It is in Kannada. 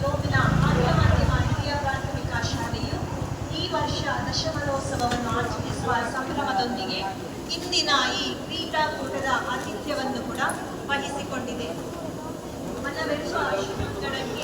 ಲೋಕನ ಆರ್ಯ ಮಾಧ್ಯಮ ಹಿರಿಯ ಪ್ರಾಥಮಿಕ ಶಾಲೆಯು ಈ ವರ್ಷ ದಶಮಾನೋತ್ಸವವನ್ನು ಆಚರಿಸುವ ಸಂಭ್ರಮದೊಂದಿಗೆ ಇಂದಿನ ಈ ಕ್ರೀಡಾಕೂಟದ ಆತಿಥ್ಯವನ್ನು ಕೂಡ ವಹಿಸಿಕೊಂಡಿದೆ. ಮನವೆಚ್ಚುವ ಶಿಬಿರಗಳಿಗೆ